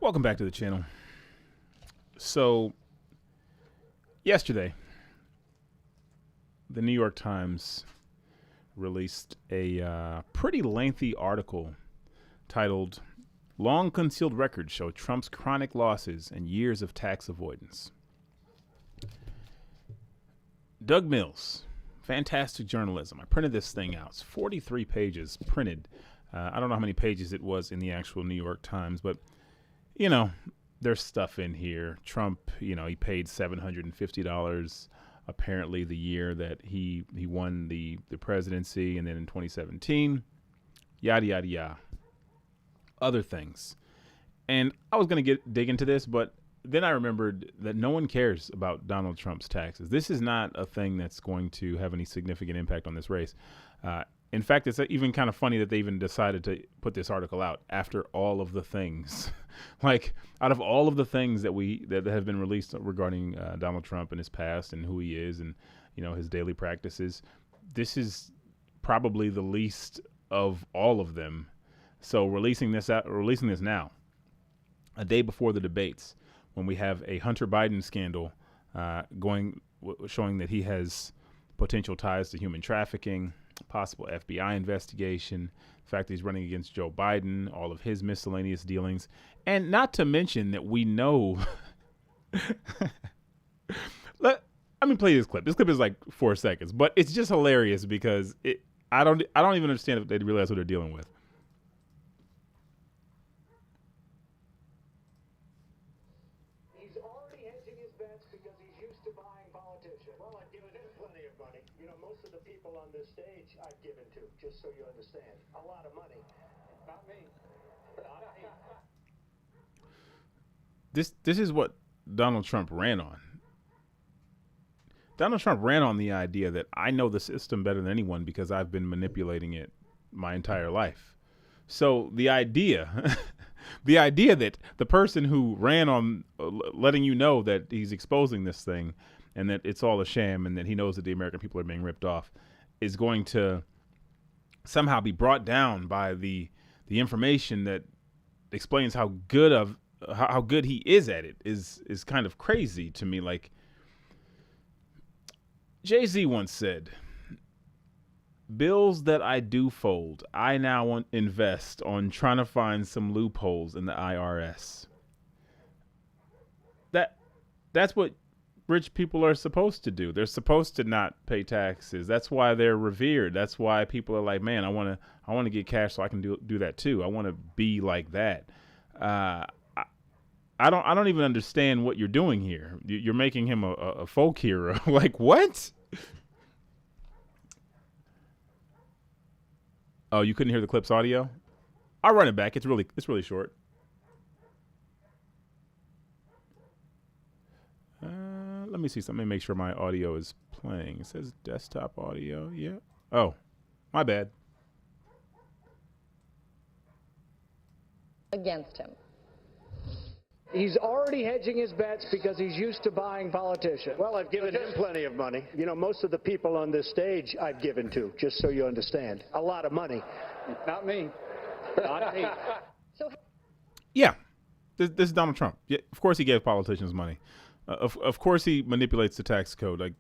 Welcome back to the channel. So, yesterday, the New York Times released a pretty lengthy article titled, "Long Concealed Records Show Trump's Chronic Losses and Years of Tax Avoidance." Doug Mills, fantastic journalism. I printed this thing out. It's 43 pages printed. I don't know how many pages it was in the actual New York Times, but you know, there's stuff in here. Trump, he paid $750 apparently the year that he won the presidency, and then in 2017, yada, yada, yada. Other things. And I was going to dig into this, but then I remembered that no one cares about Donald Trump's taxes. This is not a thing that's going to have any significant impact on this race. In fact, it's even kind of funny that they even decided to put this article out after all of the things, like out of all of the things that have been released regarding Donald Trump and his past and who he is and, his daily practices. This is probably the least of all of them. So releasing this now, a day before the debates, when we have a Hunter Biden scandal showing that he has potential ties to human trafficking, possible FBI investigation, the fact that he's running against Joe Biden, all of his miscellaneous dealings, and not to mention that we know. Let me play this clip. This clip is like 4 seconds, but it's just hilarious because I don't even understand if they realize what they're dealing with. He's already hedging his bets because he's used to buying politicians. Well, I've given him plenty of money. Most of the people on this stage I've given to, just so you understand. A lot of money. Not me. Not me. This is what Donald Trump ran on. Donald Trump ran on the idea that I know the system better than anyone because I've been manipulating it my entire life. So the idea that the person who ran on letting you know that he's exposing this thing and that it's all a sham and that he knows that the American people are being ripped off is going to somehow be brought down by the information that explains how good he is at it is kind of crazy to me. Like Jay-Z once said, "Bills that I do fold, I now invest on trying to find some loopholes in the IRS." That's what rich people are supposed to do. They're supposed to not pay taxes. That's why they're revered. That's why people are like, man, I want to get cash so I can do that too. I want to be like that. I don't even understand what you're doing here. You're making him a folk hero. Like, what? Oh, you couldn't hear the clip's audio? I'll run it back. It's really short. Let me see something. Let me make sure my audio is playing. It says desktop audio. Yeah. Oh, my bad. Against him. He's already hedging his bets because he's used to buying politicians. Well, I've given him plenty of money. Most of the people on this stage I've given to, just so you understand. A lot of money. Not me. Not me. Yeah, this is Donald Trump. Yeah, of course he gave politicians money. Of course he manipulates the tax code. Like,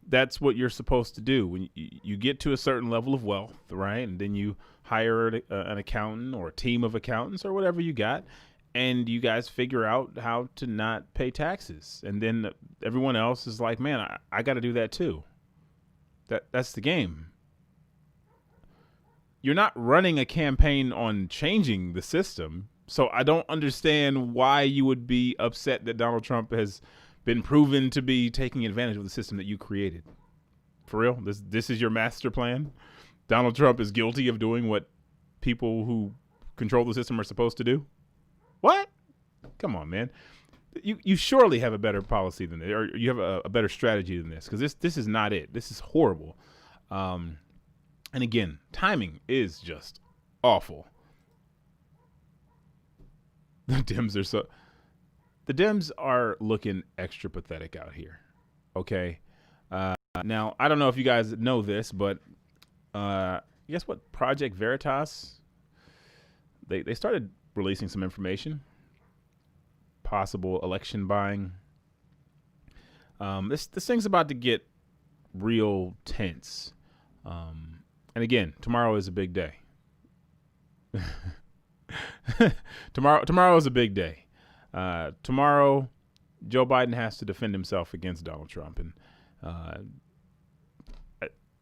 that's what you're supposed to do when you get to a certain level of wealth, right? And then you hire an accountant or a team of accountants or whatever you got, and you guys figure out how to not pay taxes. And then everyone else is like, man, I got to do that too. That's the game. You're not running a campaign on changing the system. So I don't understand why you would be upset that Donald Trump has been proven to be taking advantage of the system that you created. For real? This is your master plan? Donald Trump is guilty of doing what people who control the system are supposed to do? What? Come on, man. You surely have a better policy than this, or you have a better strategy than this, because this is not it. This is horrible. And again, timing is just awful. The Dems are looking extra pathetic out here. Okay. Now, I don't know if you guys know this, but guess what? Project Veritas, they started releasing some information. possible election buying. This thing's about to get real tense. And again, tomorrow is a big day. Tomorrow is a big day. Tomorrow, Joe Biden has to defend himself against Donald Trump, and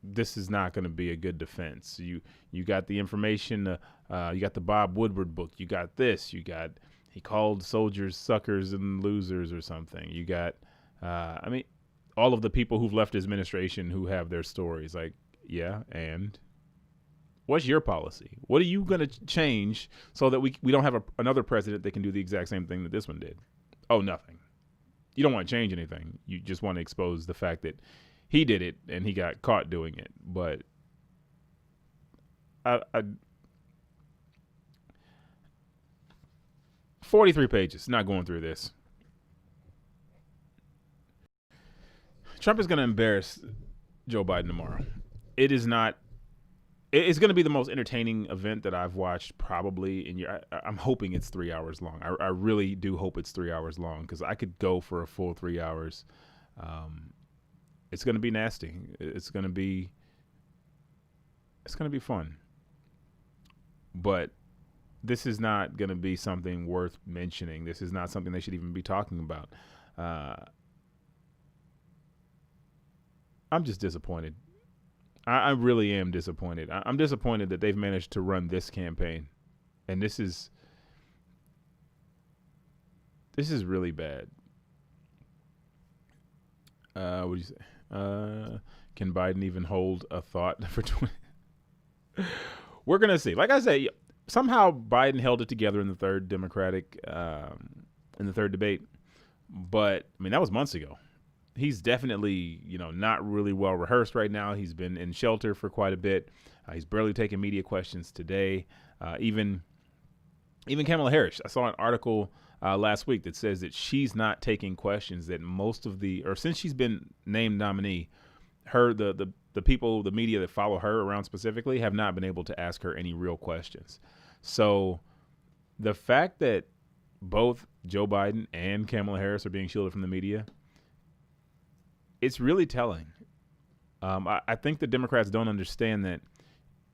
this is not going to be a good defense. You got the information. You got the Bob Woodward book. You got this. You got he called soldiers suckers and losers or something. You got all of the people who've left his administration who have their stories. Like, yeah, and what's your policy? What are you going to change so that we don't have another president that can do the exact same thing that this one did? Oh, nothing. You don't want to change anything. You just want to expose the fact that he did it and he got caught doing it. But 43 pages, not going through this. Trump is going to embarrass Joe Biden tomorrow. It's going to be the most entertaining event that I've watched probably in years. I'm hoping it's 3 hours long. I really do hope it's 3 hours long because I could go for a full 3 hours. It's going to be nasty. It's going to be fun. But this is not going to be something worth mentioning. This is not something they should even be talking about. I'm just disappointed. I really am disappointed. I'm disappointed that they've managed to run this campaign. And this is really bad. What do you say? Can Biden even hold a thought for 20? We're going to see. Like I say, somehow Biden held it together in the third Democratic, in the third debate. But, I mean, that was months ago. He's definitely, not really well rehearsed right now. He's been in shelter for quite a bit. He's barely taking media questions today. Even Kamala Harris. I saw an article last week that says that she's not taking questions. That since she's been named nominee, the people, the media that follow her around specifically, have not been able to ask her any real questions. So the fact that both Joe Biden and Kamala Harris are being shielded from the media, it's really telling. I think the Democrats don't understand that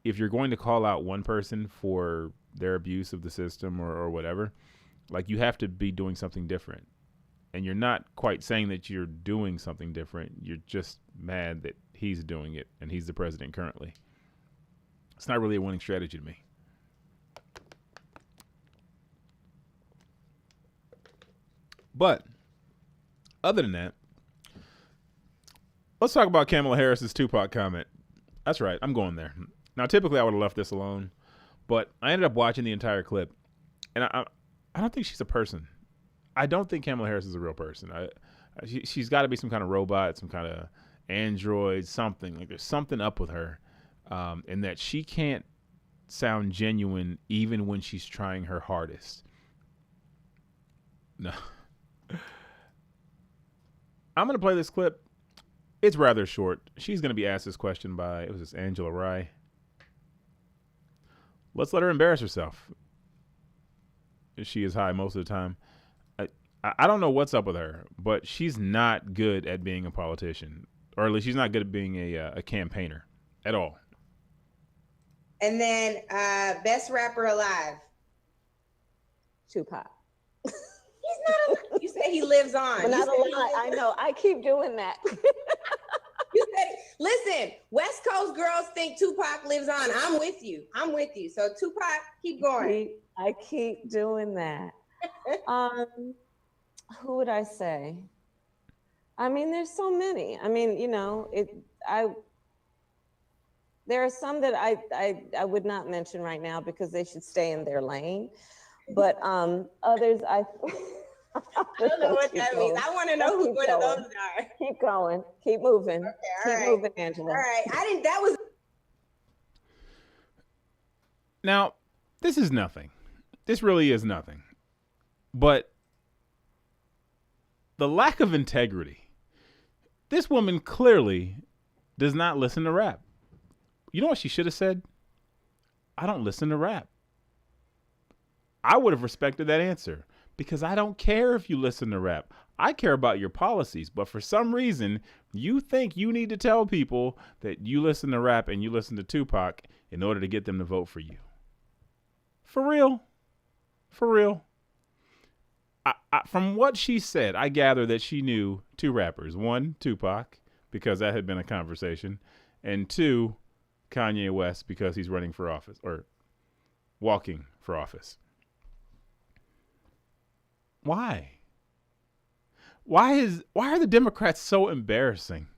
if you're going to call out one person for their abuse of the system or whatever, like, you have to be doing something different. And you're not quite saying that you're doing something different. You're just mad that he's doing it and he's the president currently. It's not really a winning strategy to me. But other than that, let's talk about Kamala Harris's Tupac comment. That's right. I'm going there. Now, typically I would have left this alone, but I ended up watching the entire clip, and I don't think she's a person. I don't think Kamala Harris is a real person. She's got to be some kind of robot, some kind of android, something. Like, there's something up with her, in that she can't sound genuine even when she's trying her hardest. No. I'm going to play this clip. It's rather short. She's going to be asked this question by, it was this Angela Rye. Let's let her embarrass herself. She is high most of the time. I don't know what's up with her, but she's not good at being a politician, or at least she's not good at being a campaigner at all. And then best rapper alive. Tupac. He's not alive. You said he lives on. But not a lot. I know. I keep doing that. You said, listen, West Coast girls think Tupac lives on. I'm with you. So Tupac, keep going. I keep doing that. Who would I say? I mean, there's so many. I mean, there are some that I would not mention right now because they should stay in their lane. But others, I don't know what that means. I want to know who one of those are. Keep going. Keep moving. Okay, Keep moving, Angela. All right. That was. Now, this is nothing. This really is nothing. But the lack of integrity. This woman clearly does not listen to rap. You know what she should have said? I don't listen to rap. I would have respected that answer, because I don't care if you listen to rap. I care about your policies, but for some reason, you think you need to tell people that you listen to rap and you listen to Tupac in order to get them to vote for you. For real? For real? From what she said, I gather that she knew two rappers. One, Tupac, because that had been a conversation. And two, Kanye West, because he's running for office or walking for office. Why? Why are the Democrats so embarrassing?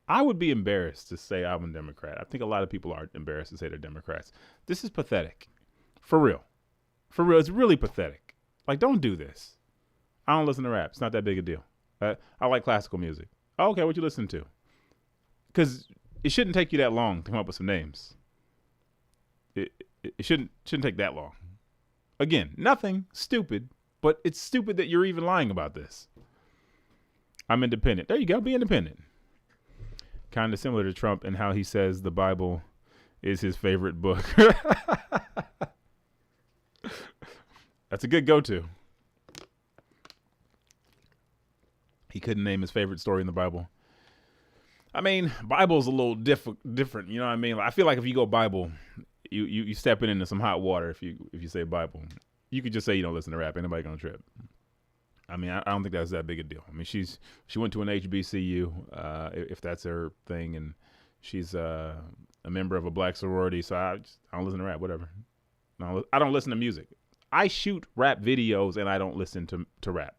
I would be embarrassed to say I'm a Democrat. I think a lot of people are embarrassed to say they're Democrats. This is pathetic. For real. For real, it's really pathetic. Like, don't do this. I don't listen to rap. It's not that big a deal. I like classical music. Oh, okay, what you listen to? Because it shouldn't take you that long to come up with some names. It shouldn't take that long. Again, nothing stupid, but it's stupid that you're even lying about this. I'm independent. There you go. Be independent. Kind of similar to Trump and how he says the Bible is his favorite book. That's a good go-to. He couldn't name his favorite story in the Bible. I mean, Bible's a little different. You know what I mean? I feel like if you go Bible, you stepping into some hot water if you say Bible. You could just say you don't listen to rap. Ain't nobody gonna trip. I mean, I don't think that's that big a deal. I mean, she went to an HBCU, if that's her thing, and she's a member of a black sorority. So I don't listen to rap. Whatever. No, I don't listen to music. I shoot rap videos and I don't listen to rap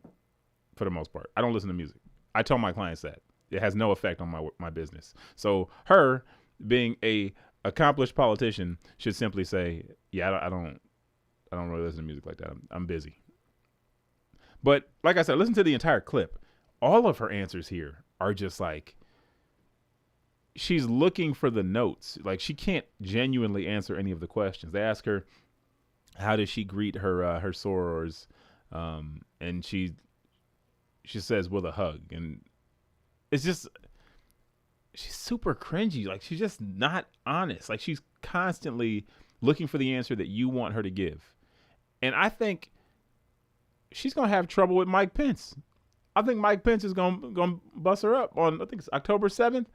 for the most part. I don't listen to music. I tell my clients that it has no effect on my business. So her being a accomplished politician should simply say, yeah, I don't really listen to music like that. I'm busy. But like I said, listen to the entire clip. All of her answers here are just like, she's looking for the notes. Like, she can't genuinely answer any of the questions. They ask her, how does she greet her sorors? And she says with a hug. And it's just, she's super cringy. Like, she's just not honest. Like, she's constantly looking for the answer that you want her to give. And I think she's going to have trouble with Mike Pence. I think Mike Pence is going to bust her up on, I think it's October 7th.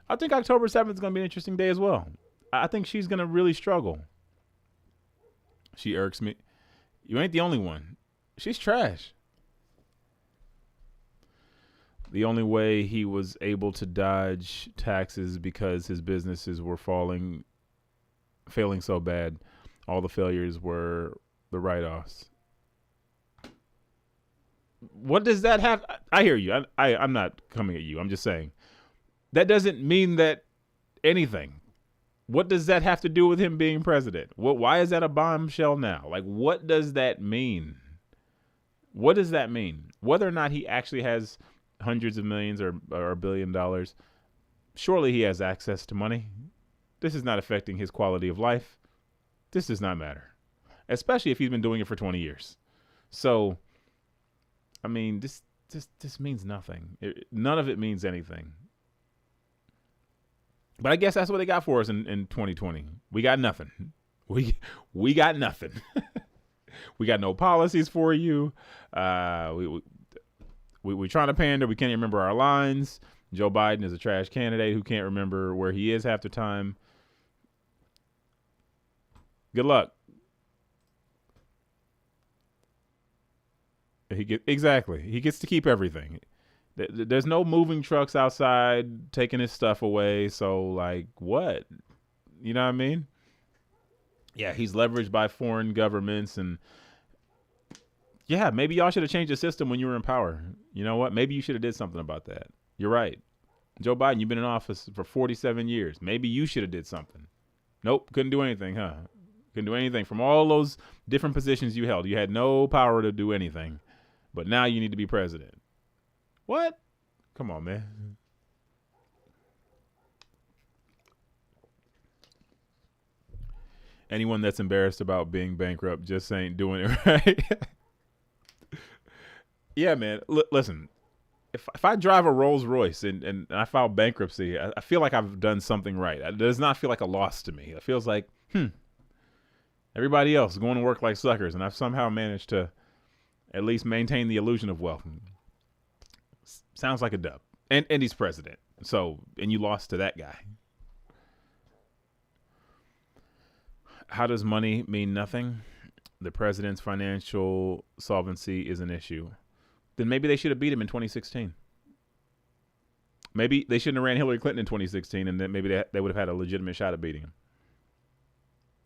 I think October 7th is going to be an interesting day as well. I think she's going to really struggle. She irks me. You ain't the only one. She's trash. The only way he was able to dodge taxes because his businesses were failing so bad. All the failures were the write-offs. What does that have? I hear you. I'm not coming at you. I'm just saying that doesn't mean that anything. What does that have to do with him being president? Why is that a bombshell now? Like, what does that mean? What does that mean? Whether or not he actually has hundreds of millions or $1 billion, surely he has access to money. This is not affecting his quality of life. This does not matter, especially if he's been doing it for 20 years. So, I mean, this means nothing. None of it means anything. But I guess that's what they got for us in 2020. We got nothing. We got nothing. We got no policies for you. We're trying to pander. We can't even remember our lines. Joe Biden is a trash candidate who can't remember where he is half the time. Good luck. He gets to keep everything. There's no moving trucks outside taking his stuff away. So, like, what? You know what I mean? Yeah, he's leveraged by foreign governments. And, yeah, maybe y'all should have changed the system when you were in power. You know what? Maybe you should have did something about that. You're right. Joe Biden, you've been in office for 47 years. Maybe you should have did something. Nope, couldn't do anything, huh? Couldn't do anything. From all those different positions you held, you had no power to do anything. But now you need to be president. What? Come on, man. Anyone that's embarrassed about being bankrupt just ain't doing it right. Yeah, man. Listen, if I drive a Rolls Royce and I file bankruptcy, I feel like I've done something right. It does not feel like a loss to me. It feels like, everybody else is going to work like suckers, and I've somehow managed to At least maintain the illusion of wealth. Sounds like a dub. And he's president. So, and you lost to that guy. How does money mean nothing? The president's financial solvency is an issue. Then maybe they should have beat him in 2016. Maybe they shouldn't have ran Hillary Clinton in 2016, and then maybe they would have had a legitimate shot at beating him.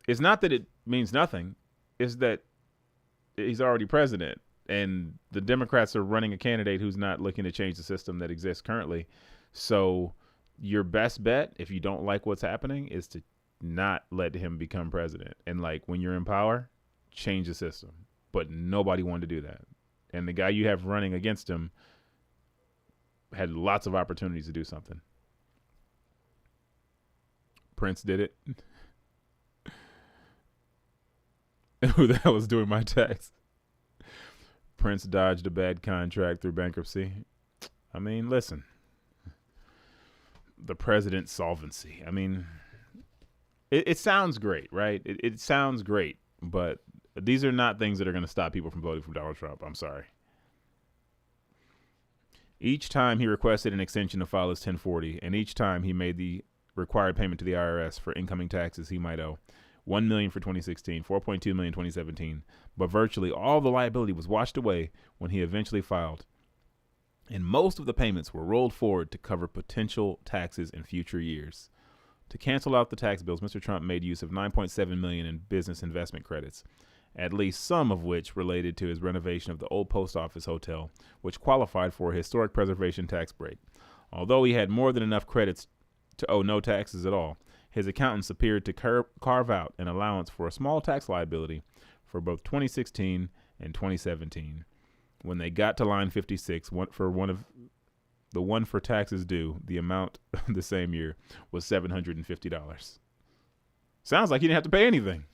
It's not that it means nothing. It's that he's already president, and the Democrats are running a candidate who's not looking to change the system that exists currently. So your best bet, if you don't like what's happening, is to not let him become president. And like when you're in power, change the system. But nobody wanted to do that. And the guy you have running against him had lots of opportunities to do something. Prince did it. Who the hell is doing my tax? Prince dodged a bad contract through bankruptcy. I mean, listen. The president's solvency. I mean, it sounds great, right? It sounds great, but these are not things that are going to stop people from voting for Donald Trump. I'm sorry. Each time he requested an extension to file his 1040, and each time he made the required payment to the IRS for incoming taxes he might owe. $1 million for 2016, $4.2 million 2017, but virtually all the liability was washed away when he eventually filed. And most of the payments were rolled forward to cover potential taxes in future years. To cancel out the tax bills, Mr. Trump made use of $9.7 million in business investment credits, at least some of which related to his renovation of the old post office hotel, which qualified for a historic preservation tax break. Although he had more than enough credits to owe no taxes at all, his accountants appeared to carve out an allowance for a small tax liability for both 2016 and 2017. When they got to line 56, the one for taxes due, the amount the same year was $750. Sounds like he didn't have to pay anything.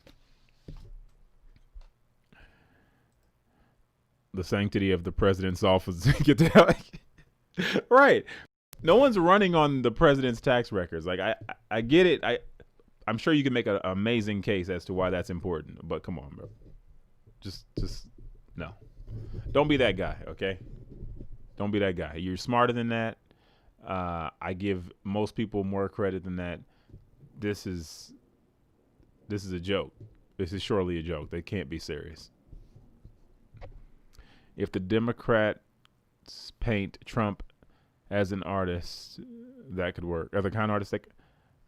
The sanctity of the president's office. Get the hell right. No one's running on the president's tax records. Like I get it. I'm sure you can make an amazing case as to why that's important. But come on, bro. Just no. Don't be that guy, okay? Don't be that guy. You're smarter than that. I give most people more credit than that. This is a joke. This is surely a joke. They can't be serious. If the Democrats paint Trump as an artist, that could work. Or the con artist.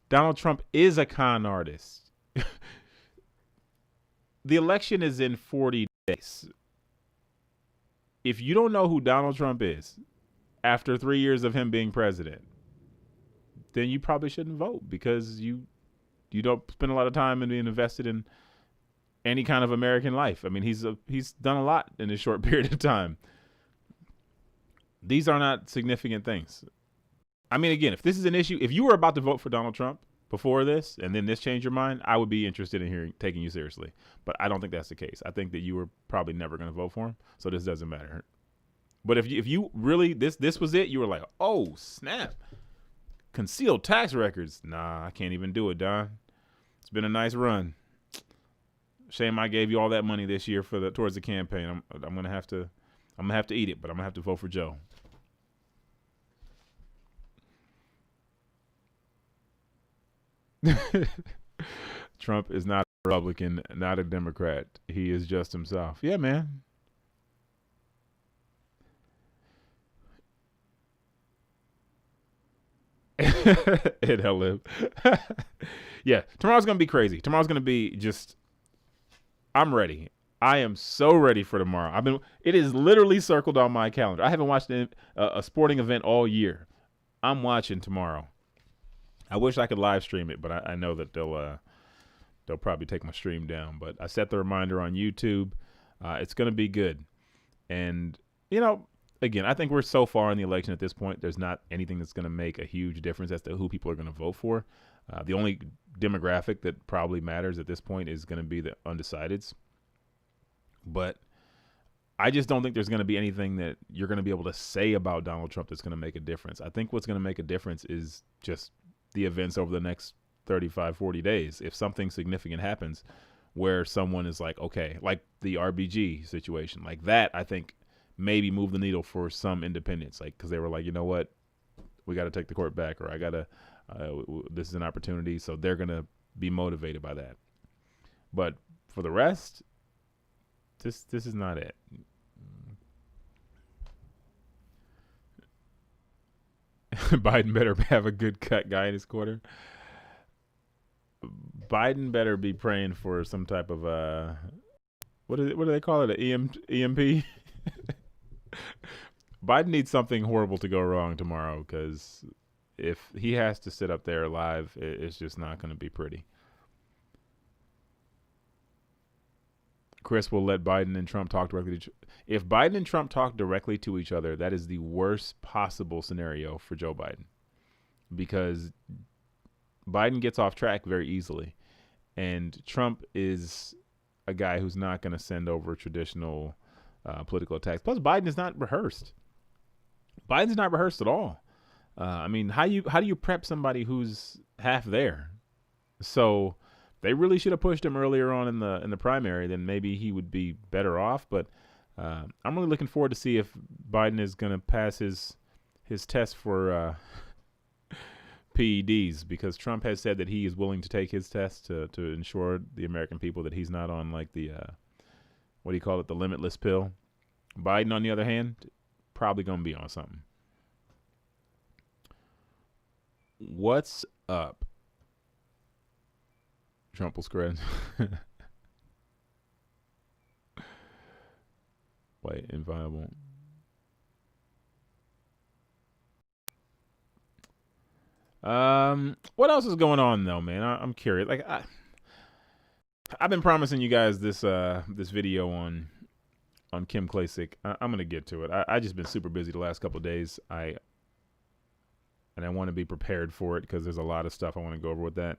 Donald Trump is a con artist. The election is in 40 days. If you don't know who Donald Trump is after 3 years of him being president, then you probably shouldn't vote because you don't spend a lot of time in being invested in any kind of American life. I mean, he's done a lot in a short period of time. These are not significant things. I mean, again, if this is an issue, if you were about to vote for Donald Trump before this and then this changed your mind, I would be interested in taking you seriously. But I don't think that's the case. I think that you were probably never going to vote for him, so this doesn't matter. But if you really this was it, you were like, oh snap, concealed tax records. Nah, I can't even do it, Don. It's been a nice run. Shame I gave you all that money this year towards the campaign. I'm gonna have to eat it, but I'm gonna have to vote for Joe. Trump is not a Republican, not a Democrat. He is just himself. Yeah, man. It hell live. Yeah, tomorrow's gonna be crazy. Tomorrow's gonna be just. I'm ready. I am so ready for tomorrow. It is literally circled on my calendar. I haven't watched a sporting event all year. I'm watching tomorrow. I wish I could live stream it, but I know that they'll probably take my stream down. But I set the reminder on YouTube. It's going to be good. And, again, I think we're so far in the election at this point, there's not anything that's going to make a huge difference as to who people are going to vote for. The only demographic that probably matters at this point is going to be the undecideds. But I just don't think there's going to be anything that you're going to be able to say about Donald Trump that's going to make a difference. I think what's going to make a difference is just the events over the next 35, 40 days. If something significant happens, where someone is like, okay, like the RBG situation, like that, I think maybe move the needle for some independents, like, because they were like, you know what, we got to take the court back, or I got to, this is an opportunity, so they're going to be motivated by that. But for the rest, this is not it. Biden better have a good cut guy in his corner. Biden better be praying for some type of what do they call it, an EMP? Biden needs something horrible to go wrong tomorrow, because if he has to sit up there live, it's just not going to be pretty. Chris will let Biden and Trump talk directly to each other. If Biden and Trump talk directly to each other, that is the worst possible scenario for Joe Biden, because Biden gets off track very easily, and Trump is a guy who's not going to send over traditional political attacks. Plus, Biden is not rehearsed. Biden's not rehearsed at all. I mean, how do you prep somebody who's half there? So they really should have pushed him earlier on in the primary. Then maybe he would be better off. But I'm really looking forward to see if Biden is going to pass his test for PEDs, because Trump has said that he is willing to take his test to ensure the American people that he's not on, like, the what do you call it, the limitless pill. Biden, on the other hand, probably going to be on something. What's up? Trump will spread. Wait, inviolable. What else is going on though, man? I'm curious. Like, I've been promising you guys this video on Kim Klacik. I'm gonna get to it. I just been super busy the last couple of days. I want to be prepared for it, because there's a lot of stuff I want to go over with that.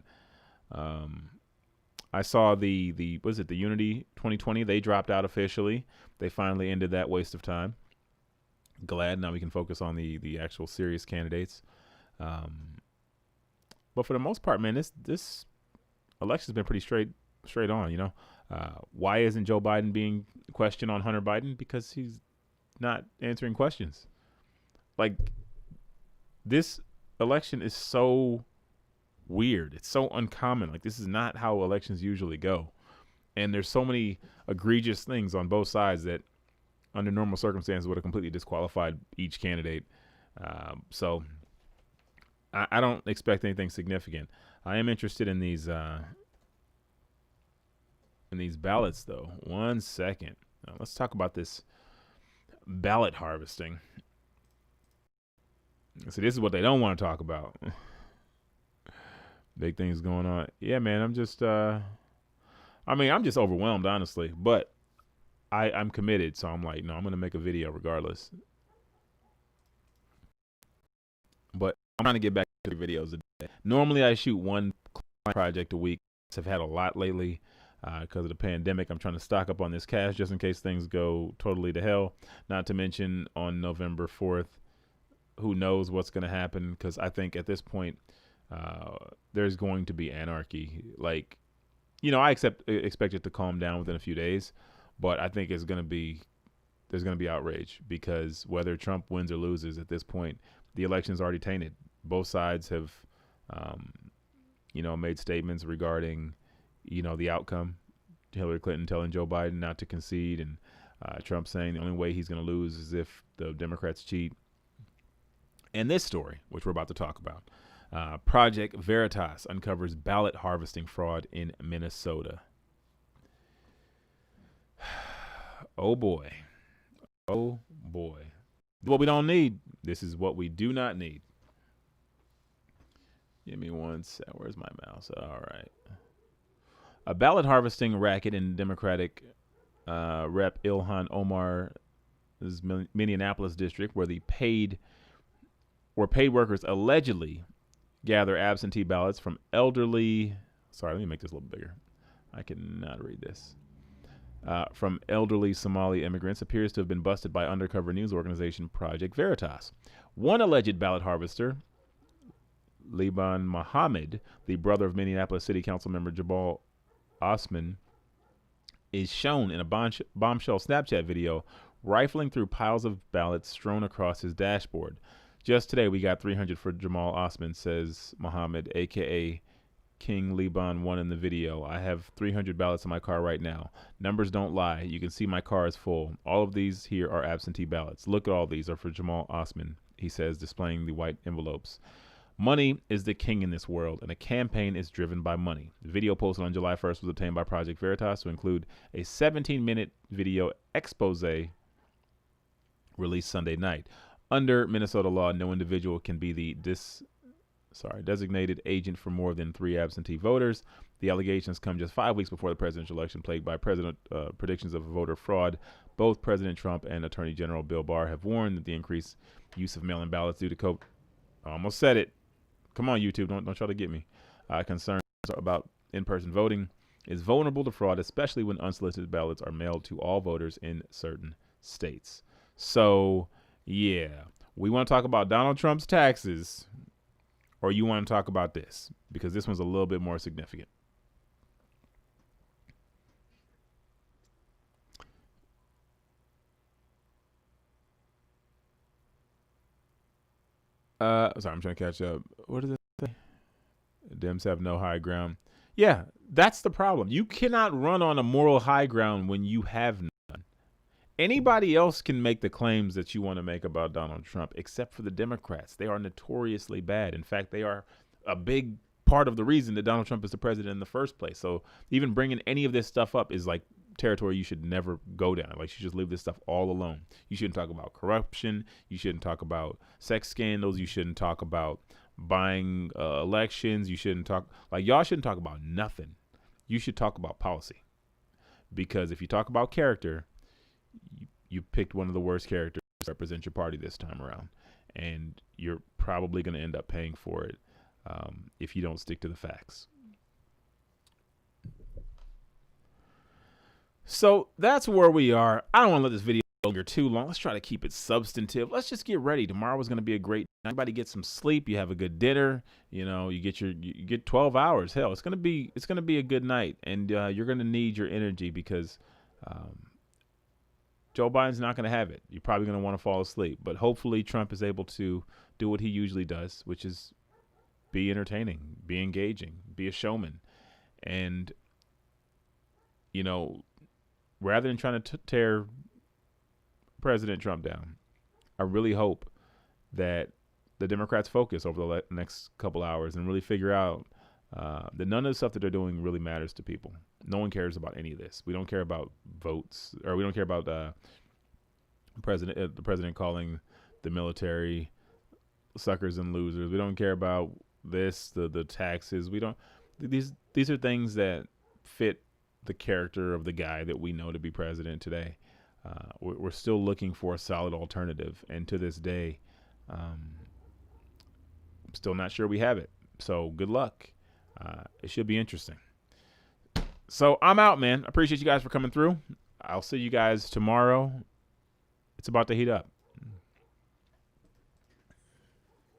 I saw the was it the Unity 2020? They dropped out officially. They finally ended that waste of time. Glad now we can focus on the actual serious candidates. But for the most part, man, this election's been pretty straight on. You know, why isn't Joe Biden being questioned on Hunter Biden? Because he's not answering questions. Like, this election is so weird. It's so uncommon. Like, this is not how elections usually go. And there's so many egregious things on both sides that under normal circumstances would have completely disqualified each candidate. So I don't expect anything significant. I am interested in these ballots, though. One second. Let's talk about this ballot harvesting. So this is what they don't want to talk about. Big things going on. Yeah, man, I'm just overwhelmed, honestly. But I'm committed, so I'm like, no, I'm going to make a video regardless. But I'm trying to get back to the videos a day. Normally, I shoot one project a week. I've had a lot lately because of the pandemic. I'm trying to stock up on this cash just in case things go totally to hell. Not to mention on November 4th, who knows what's going to happen, because I think at this point, there's going to be anarchy. Like, you know, I expect it to calm down within a few days, but I think there's going to be outrage, because whether Trump wins or loses at this point, the election's already tainted. Both sides have, made statements regarding, the outcome. Hillary Clinton telling Joe Biden not to concede, and Trump saying the only way he's going to lose is if the Democrats cheat. And this story, which we're about to talk about, Project Veritas uncovers ballot harvesting fraud in Minnesota. Oh boy. Oh boy. What we don't need. This is what we do not need. Give me one sec. Where's my mouse? All right. A ballot harvesting racket in Democratic Rep Ilhan Omar's Minneapolis district, where paid workers allegedly gather absentee ballots from elderly. Sorry, let me make this a little bigger. I cannot read this. From elderly Somali immigrants, appears to have been busted by undercover news organization Project Veritas. One alleged ballot harvester, Liban Mohammed, the brother of Minneapolis City Council member Jabal Osman, is shown in a bombshell Snapchat video rifling through piles of ballots strewn across his dashboard. Just today, we got 300 for Jamal Osman, says Muhammad, a.k.a. King Liban 1 in the video. I have 300 ballots in my car right now. Numbers don't lie. You can see my car is full. All of these here are absentee ballots. Look at all these are for Jamal Osman, he says, displaying the white envelopes. Money is the king in this world, and a campaign is driven by money. The video posted on July 1st was obtained by Project Veritas to include a 17-minute video expose released Sunday night. Under Minnesota law, no individual can be the designated agent for more than 3 absentee voters. The allegations come just 5 weeks before the presidential election plagued by predictions of voter fraud. Both President Trump and Attorney General Bill Barr have warned that the increased use of mail-in ballots due to COVID. I almost said it. Come on, YouTube, don't try to get me. Concerns about in-person voting is vulnerable to fraud, especially when unsolicited ballots are mailed to all voters in certain states. So, yeah, we want to talk about Donald Trump's taxes, or you want to talk about this, because this one's a little bit more significant. Sorry, I'm trying to catch up. What does it say? Dems have no high ground. Yeah, that's the problem. You cannot run on a moral high ground when you have none. Anybody else can make the claims that you want to make about Donald Trump, except for the Democrats. They are notoriously bad. In fact, they are a big part of the reason that Donald Trump is the president in the first place. So even bringing any of this stuff up is like territory you should never go down. Like, you should just leave this stuff all alone. You shouldn't talk about corruption. You shouldn't talk about sex scandals. You shouldn't talk about buying elections. You shouldn't talk, like, y'all shouldn't talk about nothing. You should talk about policy. Because if you talk about character, you picked one of the worst characters to represent your party this time around. And you're probably going to end up paying for it if you don't stick to the facts. So that's where we are. I don't want to let this video go too long. Let's try to keep it substantive. Let's just get ready. Tomorrow is going to be a great night. Everybody get some sleep. You have a good dinner. You know, you get 12 hours. Hell, it's going to be a good night, and you're going to need your energy because Joe Biden's not going to have it. You're probably going to want to fall asleep, but hopefully Trump is able to do what he usually does, which is be entertaining, be engaging, be a showman. And, you know, rather than trying to tear President Trump down, I really hope that the Democrats focus over the next couple hours and really figure out that none of the stuff that they're doing really matters to people. No one cares about any of this. We don't care about votes, or we don't care about the president calling the military suckers and losers. We don't care about this, the taxes. We don't. These are things that fit the character of the guy that we know to be president today. We're still looking for a solid alternative, and to this day, I'm still not sure we have it. So good luck. It should be interesting. So I'm out, man. I appreciate you guys for coming through. I'll see you guys tomorrow. It's about to heat up.